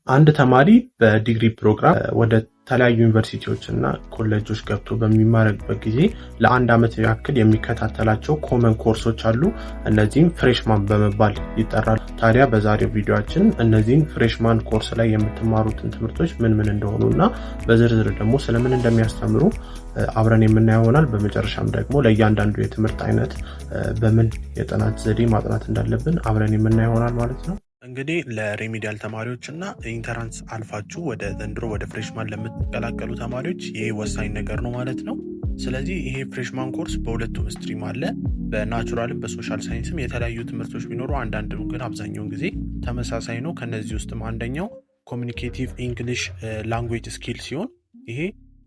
አንድ ተማሪ በዲግሪ ፕሮግራም ወደ ተለያዩ ዩኒቨርሲቲዎች እና ኮሌጆች ገብቶ በሚማርበት ጊዜ ለአንድ ዓመት ያክል የሚከታተላቸው ኮመን ኮርሶች አሉ። እነዚህም ፍሬሽማን በመባል ይጠራሉ። ታዲያ በዛሬው ቪዲዮአችን እነዚህን ፍሬሽማን ኮርስ ላይ የምትማሩትን ትምህርቶች ምን እንደሆኑ እና በዝርዝር ደግሞ ስለምን እንደሚያስተምሩ አብረን የምናየው ይሆናል። በመጨረሻም ደግሞ ለእያንዳንዱ የትምህርት አይነት በምን የጥናት ዘዴ ማጥናት እንዳለብን አብረን የምናየው ይሆናል ማለት ነው። እንግዲህ ለሬሚዲያል ተማሪዎች እና ኢንተራንስ አልፋችሁ ወደ ዘንድሮ ወደ ፍሬሽማን ለምትቀላቀሉ ተማሪዎች ይሄ ወሳኝ ነገር ነው ማለት ነው። ስለዚህ ይሄ ፍሬሽማን ኮርስ በሁለቱም ስትሪም አለ። በናቹራልም በሶሻል ሳይንስም የተለያዩ ትምህርቶች ቢኖሩ አንዳንድ ግን አብዛኛውን ጊዜ ተመሳሳይ ነው። ከነዚህ ውስጥም አንደኛው ኮሚኒኬቲቭ ኢንግሊሽ ላንጉዌጅ ስኪል ሲሆን ይሄ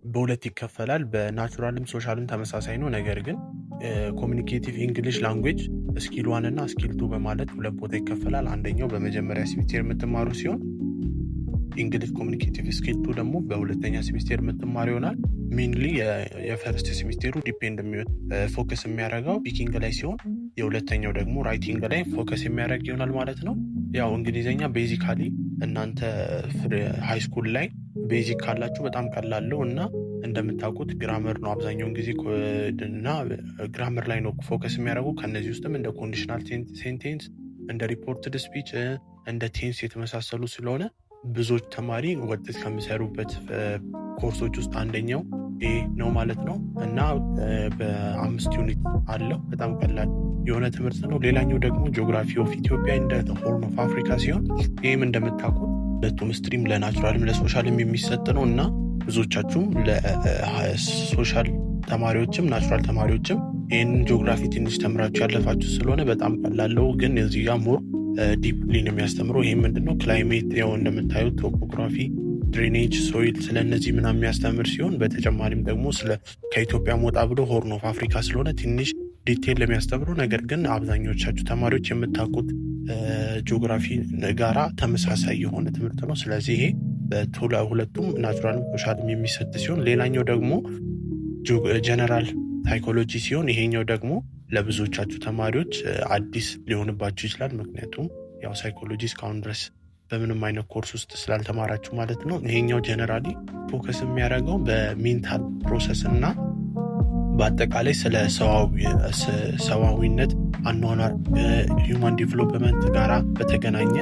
በሁለት ይከፈላል። በናቹራልም ሶሻልም ተመሳሳይ ነው። ነገር ግን ኮሚኒኬቲቭ ኢንግሊሽ ላንጉዌጅ ስኪል 1 እና ስኪል 2 በማለት ሁለት ቦታ ይከፈላል። አንደኛው በመጀመሪያ ሴሚስቴር የምትማሩ ሲሆን እንግሊሽ ኮሚኒኬቲቭ ስኪል 2 ደግሞ በሁለተኛ ሴሚስቴር የምትማሩ ይሆናል። ሜንሊ የፈርስት ሴሚስቴሩ ዲፔንድ ፎከስ የሚያደርገው ስፒኪንግ ላይ ሲሆን የሁለተኛው ደግሞ ራይቲንግ ላይ ፎከስ የሚያደርግ ይሆናል ማለት ነው። ያው እንግሊዘኛ ቤዚካሊ እናንተ ሃይ ስኩል ላይ ቤዚክ ካላችሁ በጣም ቀላለው እና እንደምታውቁት ግራመር ነው አብዛኛውን ጊዜ እና ግራመር ላይ ነው ፎከስ የሚያደርጉ። ከነዚህ ውስጥም እንደ ኮንዲሽናል ሴንቴንስ፣ እንደ ሪፖርትድ ስፒች፣ እንደ ቴንስ የተመሳሰሉ ስለሆነ ብዙዎች ተማሪ ወጥት ከሚሰሩበት ኮርሶች ውስጥ አንደኛው ይሄ ነው ማለት ነው እና በ5 ዩኒት አለው። በጣም ቀላል የሆነ ትምህርት ነው። ሌላኛው ደግሞ ጂኦግራፊ ኦፍ ኢትዮጵያ እንደ ሆርን ኦፍ አፍሪካ ሲሆን ይህም እንደምታውቁት ሁለቱም ስትሪም ለናቹራልም ለሶሻልም የሚሰጥ ነው እና ብዙዎቻችሁም ለሶሻል ተማሪዎችም ናቹራል ተማሪዎችም ይህንን ጂኦግራፊ ትንሽ ተምራችሁ ያለፋችሁ ስለሆነ በጣም ቀላለው። ግን እዚህ ጋር ሞር ዲፕሊ ነው የሚያስተምረው። ይህም ምንድነው ክላይሜት፣ ያው እንደምታዩት ቶፖግራፊ፣ ድሬኔጅ፣ ሶይል ስለነዚህ ምናምን የሚያስተምር ሲሆን በተጨማሪም ደግሞ ከኢትዮጵያ ሞጣ ብሎ ሆርን ኦፍ አፍሪካ ስለሆነ ትንሽ ዲቴል ለሚያስተምሩ ነገር ግን አብዛኞቻችሁ ተማሪዎች የምታውቁት ጂኦግራፊ ጋራ ተመሳሳይ የሆነ ትምህርት ነው። ስለዚህ ይሄ ሁለቱም ናቹራል ሶሻልም የሚሰጥ ሲሆን ሌላኛው ደግሞ ጀነራል ሳይኮሎጂ ሲሆን ይሄኛው ደግሞ ለብዙዎቻችሁ ተማሪዎች አዲስ ሊሆንባችሁ ይችላል። ምክንያቱም ያው ሳይኮሎጂ እስካሁን ድረስ በምንም አይነት ኮርስ ውስጥ ስላልተማራችሁ ማለት ነው። ይሄኛው ጀነራሊ ፎከስ የሚያደርገው በሜንታል ፕሮሰስ እና በአጠቃላይ ስለ ሰዋዊነት አኗኗር ሂውማን ዲቨሎፕመንት ጋራ በተገናኘ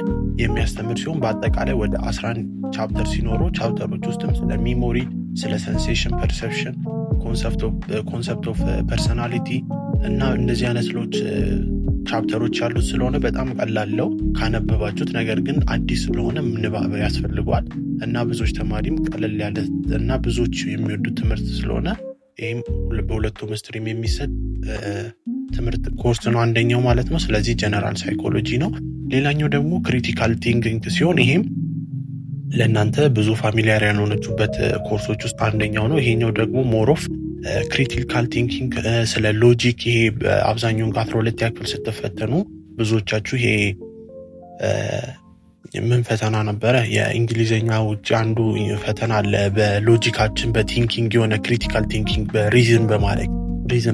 የሚያስተምር ሲሆን በአጠቃላይ ወደ 11 ቻፕተር ሲኖሩ ቻፕተሮች ውስጥም ስለ ሚሞሪ፣ ስለ ሴንሴሽን፣ ፐርሰፕሽን፣ ኮንሰፕት ኦፍ ፐርሰናሊቲ እና እንደዚህ አይነት ቻፕተሮች ያሉት ስለሆነ በጣም ቀላለው ካነበባችሁት። ነገር ግን አዲስ ስለሆነ ንባብ ያስፈልገዋል እና ብዙዎች ተማሪም ቀለል ያለ እና ብዙዎች የሚወዱት ትምህርት ስለሆነ ይህም በሁለቱም ስትሪም የሚሰጥ ትምህርት ኮርስ ነው አንደኛው ማለት ነው። ስለዚህ ጀነራል ሳይኮሎጂ ነው። ሌላኛው ደግሞ ክሪቲካል ቲንኪንግ ሲሆን ይሄም ለእናንተ ብዙ ፋሚሊያር ያልሆነችበት ኮርሶች ውስጥ አንደኛው ነው። ይሄኛው ደግሞ ሞሮፍ ክሪቲካል ቲንኪንግ ስለ ሎጂክ፣ ይሄ አብዛኛውን 12 ያክል ስትፈተኑ ብዙዎቻችሁ ይሄ ምን ፈተና ነበረ የእንግሊዘኛ ውጭ አንዱ ፈተና አለ በሎጂካችን በቲንኪንግ የሆነ ክሪቲካል ቲንኪንግ በሪዝን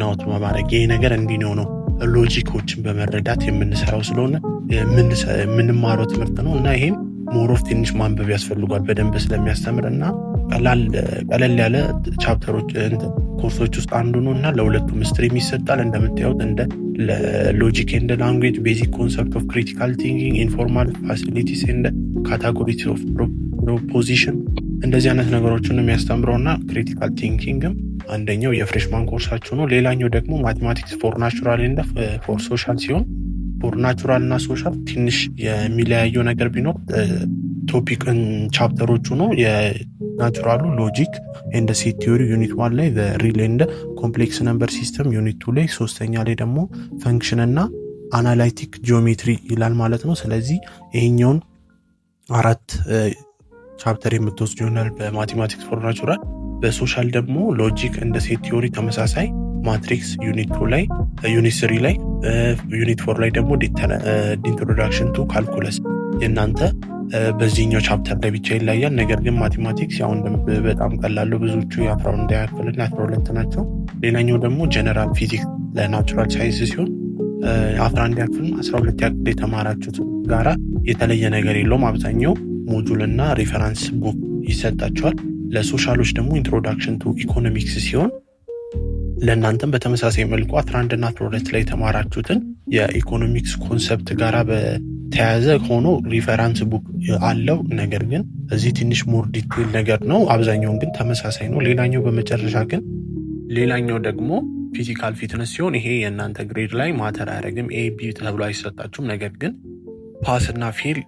አውት በማድረግ ይሄ ነገር እንዲህ ነው ሎጂኮችን በመረዳት የምንሰራው ስለሆነ የምንማረው ትምህርት ነው እና ይሄም ሞሮፍ ትንሽ ማንበብ ያስፈልጓል በደንብ ስለሚያስተምር እና ቀለል ያለ ቻፕተሮች ኮርሶች ውስጥ አንዱ ነው እና ለሁለቱም ስትሪም ይሰጣል። እንደምታዩት እንደ ሎጂክ ኤንድ ላንጉዌጅ፣ ቤዚክ ኮንሰፕት ኦፍ ክሪቲካል ቲንኪንግ፣ ኢንፎርማል ፋሲሊቲስ ኤንድ ካታጎሪስ ኦፍ ፕሮፖዚሽን እንደዚህ አይነት ነገሮችን የሚያስተምረው እና ክሪቲካል ቲንኪንግም አንደኛው የፍሬሽማን ኮርሳችሁ ነው። ሌላኛው ደግሞ ማቴማቲክስ ፎር ናቹራል ኤንድ ፎር ሶሻል ሲሆን ፎር ናቹራል እና ሶሻል ትንሽ የሚለያየው ነገር ቢኖር ቶፒክን ቻፕተሮቹ ነው። የናቹራሉ ሎጂክ ኤንድ ሴት ቲዮሪ ዩኒት 1 ላይ ሪል ኤንድ ኮምፕሌክስ ነምበር ሲስተም ዩኒት 2 ላይ፣ ሶስተኛ ላይ ደግሞ ፈንክሽን እና አናላይቲክ ጂኦሜትሪ ይላል ማለት ነው። ስለዚህ ይሄኛውን 4 ቻፕተር የምትወስዱ ይሆናል በማቴማቲክስ ፎር ናቹራል። በሶሻል ደግሞ ሎጂክ እንደ ሴት ቲዮሪ ተመሳሳይ ማትሪክስ ዩኒት 2 ላይ፣ ዩኒት 3 ላይ፣ ዩኒት 4 ላይ ደግሞ ኢንትሮዳክሽን ቱ ካልኩለስ የእናንተ በዚህኛው ቻፕተር ላይ ብቻ ይለያል። ነገር ግን ማቴማቲክስ ያው በጣም ቀላሉ ብዙዎቹ የ11 ያክልና 12 ናቸው። ሌላኛው ደግሞ ጀነራል ፊዚክስ ለናቹራል ሳይንስ ሲሆን 11 ያክልና 12 ያክል የተማራችሁት ጋራ የተለየ ነገር የለውም። አብዛኛው ሞጁል እና ሪፈረንስ ቡክ ይሰጣቸዋል። ለሶሻሎች ደግሞ ኢንትሮዳክሽን ቱ ኢኮኖሚክስ ሲሆን ለእናንተም በተመሳሳይ መልኩ 11 እና 12 ላይ የተማራችሁትን የኢኮኖሚክስ ኮንሰፕት ጋራ በተያያዘ ሆኖ ሪፈረንስ ቡክ አለው። ነገር ግን እዚህ ትንሽ ሞር ዲቴል ነገር ነው። አብዛኛውን ግን ተመሳሳይ ነው። ሌላኛው ደግሞ ፊዚካል ፊትነስ ሲሆን ይሄ የእናንተ ግሬድ ላይ ማተር አያደርግም። ኤ ቢ ተብሎ አይሰጣችሁም። ነገር ግን ፓስ እና ፌል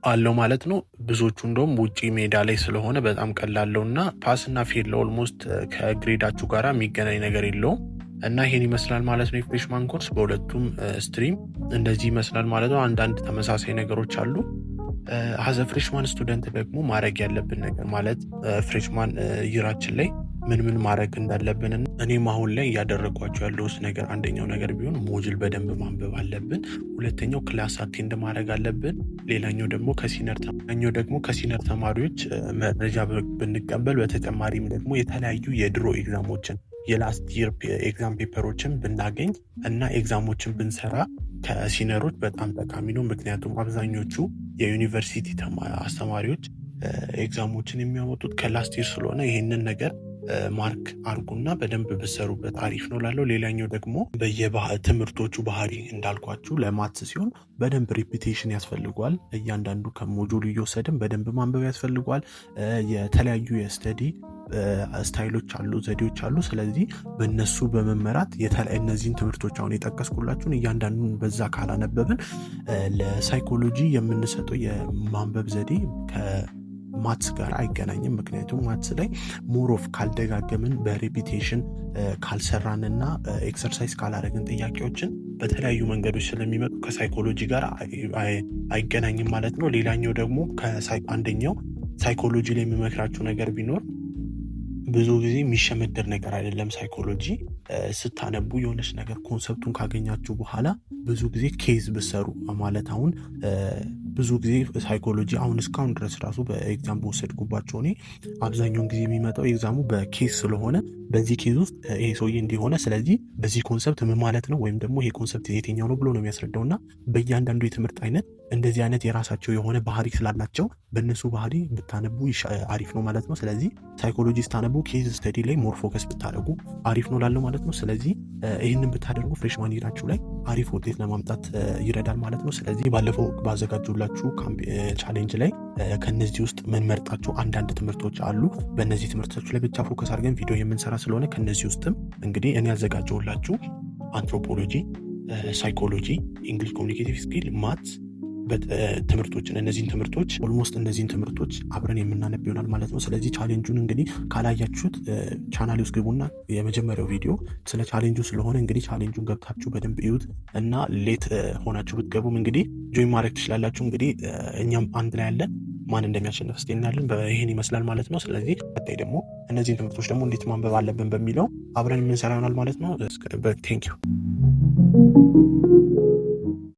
አለው ማለት ነው። ብዙዎቹ እንደውም ውጪ ሜዳ ላይ ስለሆነ በጣም ቀላለው እና ፓስ እና ፌል ኦልሞስት ከግሬዳችሁ ጋር የሚገናኝ ነገር የለውም እና ይሄን ይመስላል ማለት ነው። የፍሬሽማን ኮርስ በሁለቱም ስትሪም እንደዚህ ይመስላል ማለት ነው። አንዳንድ ተመሳሳይ ነገሮች አሉ። ሀዘ ፍሬሽማን ስቱደንት ደግሞ ማድረግ ያለብን ነገር ማለት ፍሬሽማን ይራችን ላይ ምን ማድረግ እንዳለብን እኔም አሁን ላይ እያደረጓቸው ያለው ነገር አንደኛው ነገር ቢሆን ሞጁል በደንብ ማንበብ አለብን። ሁለተኛው ክላስ አቴንድ ማድረግ አለብን። ሌላኛው ደግሞ ከሲነር ተማሪዎች መረጃ ብንቀበል፣ በተጨማሪም ደግሞ የተለያዩ የድሮ ኤግዛሞችን የላስት ይር ኤግዛም ፔፐሮችን ብናገኝ እና ኤግዛሞችን ብንሰራ ከሲነሮች በጣም ጠቃሚ ነው። ምክንያቱም አብዛኞቹ የዩኒቨርሲቲ አስተማሪዎች ኤግዛሞችን የሚያወጡት ከላስት ይር ስለሆነ ይህንን ነገር ማርክ አርጉና በደንብ ብሰሩበት አሪፍ ነው ላለው። ሌላኛው ደግሞ ትምህርቶቹ ባህሪ እንዳልኳችሁ ለማትስ ሲሆን በደንብ ሪፒቴሽን ያስፈልጓል። እያንዳንዱ ከሞጁሉ እየወሰድን በደንብ ማንበብ ያስፈልጓል። የተለያዩ የስተዲ ስታይሎች አሉ፣ ዘዴዎች አሉ። ስለዚህ በእነሱ በመመራት እነዚህን ትምህርቶች አሁን የጠቀስኩላችሁን እያንዳንዱን በዛ ካላነበብን ለሳይኮሎጂ የምንሰጠው የማንበብ ዘዴ ማትስ ጋር አይገናኝም። ምክንያቱም ማትስ ላይ ሞሮፍ ካልደጋገምን በሬፒቴሽን ካልሰራንና ኤክሰርሳይዝ ካላደረግን ጥያቄዎችን በተለያዩ መንገዶች ስለሚመጡ ከሳይኮሎጂ ጋር አይገናኝም ማለት ነው። ሌላኛው ደግሞ አንደኛው ሳይኮሎጂ ላይ የሚመክራችሁ ነገር ቢኖር ብዙ ጊዜ የሚሸመደር ነገር አይደለም። ሳይኮሎጂ ስታነቡ የሆነች ነገር ኮንሰፕቱን ካገኛችሁ በኋላ ብዙ ጊዜ ኬዝ ብሰሩ ማለት አሁን ብዙ ጊዜ ሳይኮሎጂ አሁን እስካሁን ድረስ ራሱ በኤግዛም በወሰድኩባቸው እኔ አብዛኛውን ጊዜ የሚመጣው ኤግዛሙ በኬዝ ስለሆነ በዚህ ኬዝ ውስጥ ይሄ ሰውዬ እንዲሆነ ስለዚህ በዚህ ኮንሰፕት ምን ማለት ነው ወይም ደግሞ ይሄ ኮንሰፕት የትኛው ነው ብሎ ነው የሚያስረዳው እና በእያንዳንዱ የትምህርት አይነት እንደዚህ አይነት የራሳቸው የሆነ ባህሪ ስላላቸው በእነሱ ባህሪ ብታነቡ አሪፍ ነው ማለት ነው። ስለዚህ ሳይኮሎጂ ስታነቡ ኬዝ ስተዲ ላይ ሞር ፎከስ ብታደርጉ አሪፍ ነው ላለው ማለት ነው። ስለዚህ ይህንን ብታደርጉ ፍሬሽማን ይራችሁ ላይ አሪፍ ውጤት ለማምጣት ይረዳል ማለት ነው። ስለዚህ ባለፈው ባዘጋጁላችሁ ቻሌንጅ ላይ ከነዚህ ውስጥ ምንመርጣቸው አንዳንድ ትምህርቶች አሉ። በእነዚህ ትምህርቶች ላይ ብቻ ፎከስ አድርገን ቪዲዮ የምንሰራ ስለሆነ ከነዚህ ውስጥም እንግዲህ እኔ ያዘጋጀውላችሁ አንትሮፖሎጂ፣ ሳይኮሎጂ፣ እንግሊሽ ኮሚኒኬቲቭ ስኪል፣ ማትስ ትምህርቶችን እነዚህን ትምህርቶች አብረን የምናነብ ይሆናል ማለት ነው። ስለዚህ ቻሌንጁን እንግዲህ ካላያችሁት ቻናል ውስጥ ግቡና የመጀመሪያው ቪዲዮ ስለ ቻሌንጁ ስለሆነ እንግዲህ ቻሌንጁን ገብታችሁ በደንብ እዩት እና ሌት ሆናችሁ ብትገቡም እንግዲህ ጆይን ማድረግ ትችላላችሁ። እንግዲህ እኛም አንድ ላይ ያለን ማን እንደሚያሸንፍ እስቲ እናያለን። ይሄን ይመስላል ማለት ነው። ስለዚህ ቀጣይ ደግሞ እነዚህን ትምህርቶች ደግሞ እንዴት ማንበብ አለብን በሚለው አብረን የምንሰራ ይሆናል ማለት ነው። ቴንክ ዩ